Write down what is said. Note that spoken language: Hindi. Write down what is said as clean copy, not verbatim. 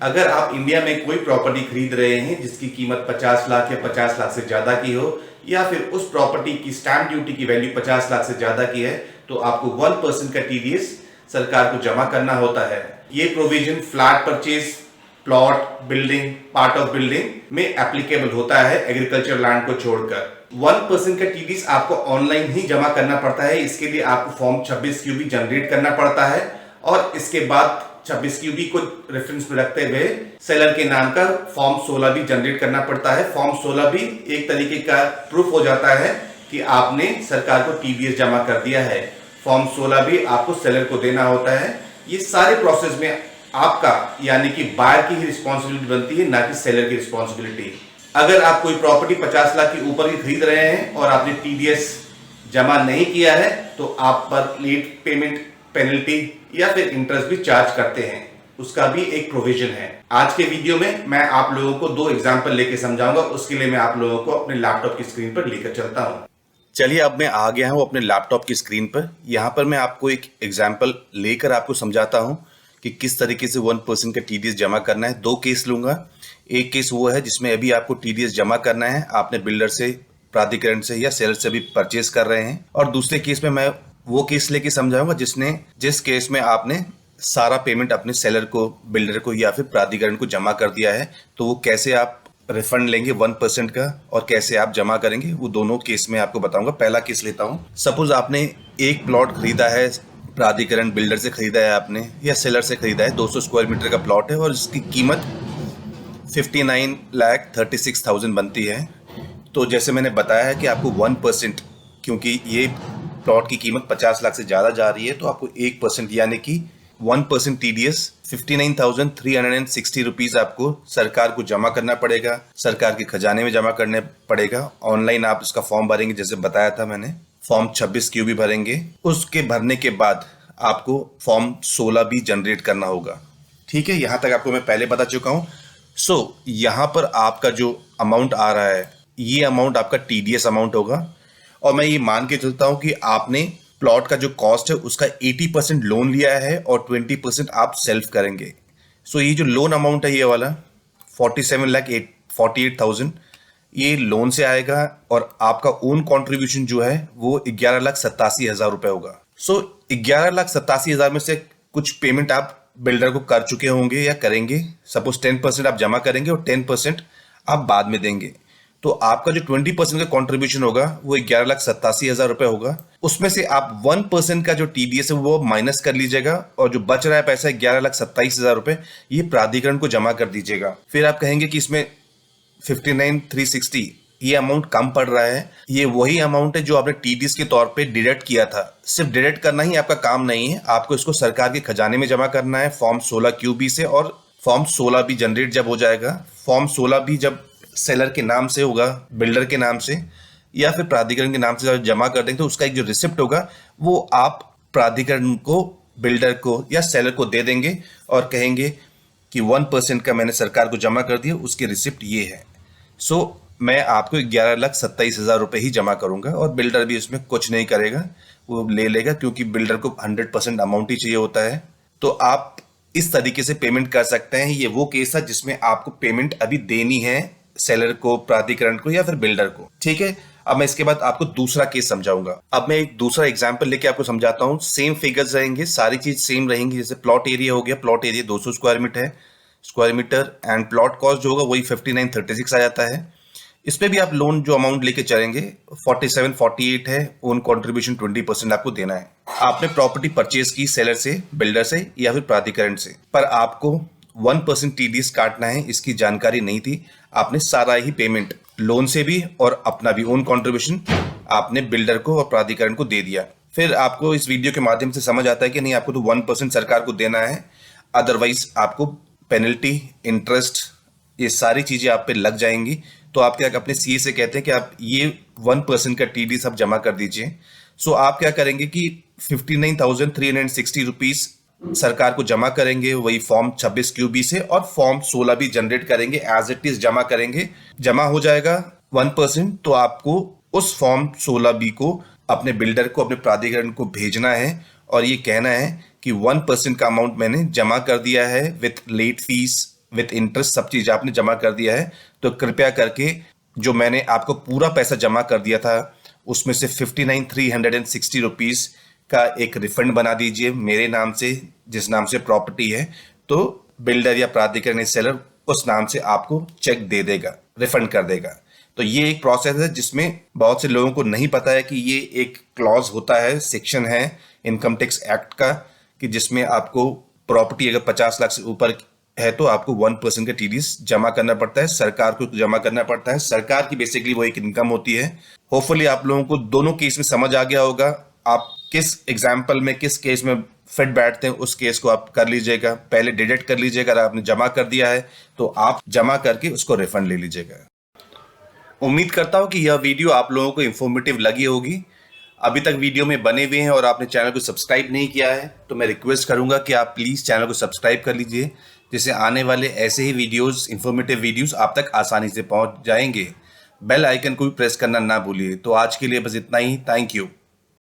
अगर आप इंडिया में कोई प्रॉपर्टी खरीद रहे हैं जिसकी कीमत 50 लाख या 50 लाख से ज्यादा की हो, या फिर उस प्रॉपर्टी की स्टैंप ड्यूटी की वैल्यू 50 लाख से ज्यादा की है, तो आपको 1% का टीडीएस सरकार को जमा करना होता है। ये provision flat purchase, plot, building, part of building में एप्लीकेबल होता है, एग्रीकल्चर लैंड को छोड़कर। 1% का टीडीएस आपको ऑनलाइन ही जमा करना पड़ता है। इसके लिए आपको फॉर्म 26 क्यूबी जनरेट करना पड़ता है और इसके बाद 26 क्यूबी को रेफरेंस में रखते हुए सेलर के नाम का फॉर्म 16 भी जनरेट करना पड़ता है। फॉर्म 16 भी एक तरीके का प्रूफ हो जाता है कि आपने सरकार को टीडीएस जमा कर दिया है। फॉर्म 16 भी आपको सेलर को देना होता है। ये सारे प्रोसेस में आपका यानी कि बायर की ही रिस्पॉन्सिबिलिटी बनती है, ना कि सेलर की रिस्पॉन्सिबिलिटी। अगर आप कोई प्रॉपर्टी 50 लाख के ऊपर की खरीद रहे हैं और आपने टीडीएस जमा नहीं किया है, तो आप पर लेट पेमेंट पेनल्टी या फिर इंटरेस्ट भी चार्ज करते हैं। उसका भी एक प्रोविजन है। आज के वीडियो में मैं आप लोगों को 2 एग्जांपल लेके समझाऊंगा। उसके लिए मैं आप लोगों को अपने लैपटॉप की स्क्रीन पर लेकर चलता हूं। चलिए, अब मैं आ गया हूं अपने लैपटॉप की स्क्रीन पर। यहां पर मैं आपको एक एग्जांपल लेकर आपको समझाता हूं कि किस तरीके से 1% का टीडीएस जमा करना है। 2 केस लूंगा। एक केस वो है जिसमें अभी आपको टीडीएस जमा करना है, आपने बिल्डर से, प्राधिकरण से या सेलर से भी परचेज कर रहे हैं। और दूसरे केस में मैं वो केस लेके समझाऊंगा जिस केस में आपने सारा पेमेंट अपने सेलर को, बिल्डर को या फिर प्राधिकरण को जमा कर दिया है। तो वो कैसे आप रिफंड लेंगे 1% का और कैसे आप जमा करेंगे, वो दोनों केस में आपको बताऊंगा। पहला केस लेता हूं। सपोज आपने एक प्लॉट खरीदा है, प्राधिकरण, बिल्डर से खरीदा है आपने या सेलर से खरीदा है। 200 स्क्वायर मीटर का प्लॉट है और इसकी कीमत 59,36,000 बनती है। तो जैसे मैंने बताया है कि आपको 1%, क्योंकि ये प्लॉट की कीमत 50 लाख से ज़्यादा जा रही है, तो आपको 1% यानी कि 1% टीडीएस 59,360 रुपीज़ आपको सरकार को जमा करना पड़ेगा, सरकार के खजाने में जमा करने पड़ेगा। ऑनलाइन आप इसका फॉर्म भरेंगे, जैसे बताया था मैंने। फॉर्म 26 क्यूबी भरेंगे। उसके भरने के बाद आपको फॉर्म 16 भी जनरेट करना होगा। ठीक है, यहाँ तक आपको मैं पहले बता चुका हूँ। यहाँ पर आपका जो अमाउंट आ रहा है, ये अमाउंट आपका टीडीएस अमाउंट होगा। और मैं ये मान के चलता हूं कि आपने प्लॉट का जो कॉस्ट है उसका 80% लोन लिया है और 20% आप सेल्फ करेंगे। ये जो लोन अमाउंट है, ये वाला 47,48,000 ये लोन से आएगा और आपका ओन कंट्रीब्यूशन जो है वो 11,87,000 रुपए होगा। 11,87,000 में से कुछ पेमेंट आप बिल्डर को कर चुके होंगे या करेंगे। सपोज 10% आप जमा करेंगे और 10% आप बाद में देंगे। तो आपका जो 20% का कंट्रीब्यूशन होगा वो 11,87,000 रुपए होगा। उसमें से आप 1% का जो टीडीएस है वो माइनस कर लीजिएगा और जो बच रहा है पैसा 11,27,000 रुपए, ये प्राधिकरण को जमा कर दीजिएगा। फिर आप कहेंगे कि इसमें 59,360 ये अमाउंट कम पड़ रहा है। ये वही अमाउंट है जो आपने टीडीएस के तौर पे डिडक्ट किया था। सिर्फ डिडक्ट करना ही आपका काम नहीं है, आपको इसको सरकार के खजाने में जमा करना है फॉर्म 16 क्यूबी से। और फॉर्म 16 भी जनरेट जब हो जाएगा, फॉर्म 16 भी जब सेलर के नाम से होगा, बिल्डर के नाम से या फिर प्राधिकरण के नाम से जमा कर देंगे, तो उसका एक जो रिसिप्ट होगा वो आप प्राधिकरण को, बिल्डर को या सेलर को दे देंगे और कहेंगे कि 1% का मैंने सरकार को जमा कर दिया, उसकी रिसिप्ट ये है। मैं आपको 11,27,000 रुपए ही जमा करूंगा और बिल्डर भी इसमें कुछ नहीं करेगा, वो ले लेगा, क्योंकि बिल्डर को 100% अमाउंट ही चाहिए होता है। तो आप इस तरीके से पेमेंट कर सकते हैं। ये वो केस है जिसमें आपको पेमेंट अभी देनी है सेलर को, प्राधिकरण को या फिर बिल्डर को। ठीक है, अब मैं इसके बाद आपको दूसरा केस समझाऊंगा। अब मैं एक दूसरा एग्जांपल लेके आपको समझाता हूं। सेम फिगर्स रहेंगे, सारी चीज सेम रहेंगी। जैसे प्लॉट एरिया हो गया, plot area 200 square metre and plot cost जो होगा वही 59,36 आ जाता है। इसमें भी आप लोन जो अमाउंट लेके चलेंगे 47,48 है। ओन कंट्रीब्यूशन 20% आपको देना है। आपने प्रॉपर्टी परचेज की सेलर से, बिल्डर से या फिर प्राधिकरण से, पर आपको 1% टीडीएस काटना है, इसकी जानकारी नहीं थी। आपने सारा ही पेमेंट लोन से भी और अपना भी ओन कंट्रीब्यूशन आपने बिल्डर को और प्राधिकरण को दे दिया। फिर आपको इस वीडियो के माध्यम से समझ आता है कि नहीं, आपको तो 1% सरकार को देना है, अदरवाइज आपको पेनल्टी, इंटरेस्ट, ये सारी चीजें आप पे लग जाएंगी। तो आप क्या अपने सीए से कहते हैं कि आप ये 1% का टीडीएस आप जमा कर दीजिए। आप क्या करेंगे कि 59,360 रुपीज सरकार को जमा करेंगे, वही फॉर्म 26 क्यूबी से, और फॉर्म 16 भी जनरेट करेंगे, एज इट इज जमा करेंगे। जमा हो जाएगा 1%, तो आपको उस फॉर्म 16 बी को अपने बिल्डर को, अपने प्राधिकरण को भेजना है और ये कहना है कि 1% का अमाउंट मैंने जमा कर दिया है with late fees, with interest सब चीज आपने जमा कर दिया है, तो कृपया करके जो मैंने आपको पूरा पैसा जमा कर दिया था उसमें से 59,360 रुपीज का एक रिफंड बना दीजिए मेरे नाम से, जिस नाम से प्रॉपर्टी है। तो बिल्डर या प्राधिकरण सेलर उस नाम से आपको चेक दे देगा, रिफंड कर देगा। तो ये एक प्रोसेस है जिसमें बहुत से लोगों को नहीं पता है कि ये एक क्लॉज होता है, सेक्शन है इनकम टैक्स एक्ट का, कि जिसमें आपको प्रॉपर्टी अगर 50 लाख से ऊपर है तो आपको 1% का टीडीएस जमा करना पड़ता है, सरकार को जमा करना पड़ता है। सरकार की बेसिकली वो एक इनकम होती है। होपफुली आप लोगों को दोनों केस में समझ आ गया होगा। आप किस एग्जाम्पल में, किस केस में फिट बैठते हैं, उस केस को आप कर लीजिएगा, पहले डिडक्ट कर लीजिएगा। अगर आपने जमा कर दिया है तो आप जमा करके उसको रिफंड ले लीजिएगा। उम्मीद करता हूं कि यह वीडियो आप लोगों को इंफॉर्मेटिव लगी होगी। अभी तक वीडियो में बने हुए हैं और आपने चैनल को सब्सक्राइब नहीं किया है तो मैं रिक्वेस्ट करूंगा कि आप प्लीज चैनल को सब्सक्राइब कर लीजिए, जिससे आने वाले ऐसे ही वीडियोस, इंफॉर्मेटिव वीडियोस आप तक आसानी से पहुंच जाएंगे। बेल आइकन को भी प्रेस करना ना भूलिए। तो आज के लिए बस इतना ही। Thank you.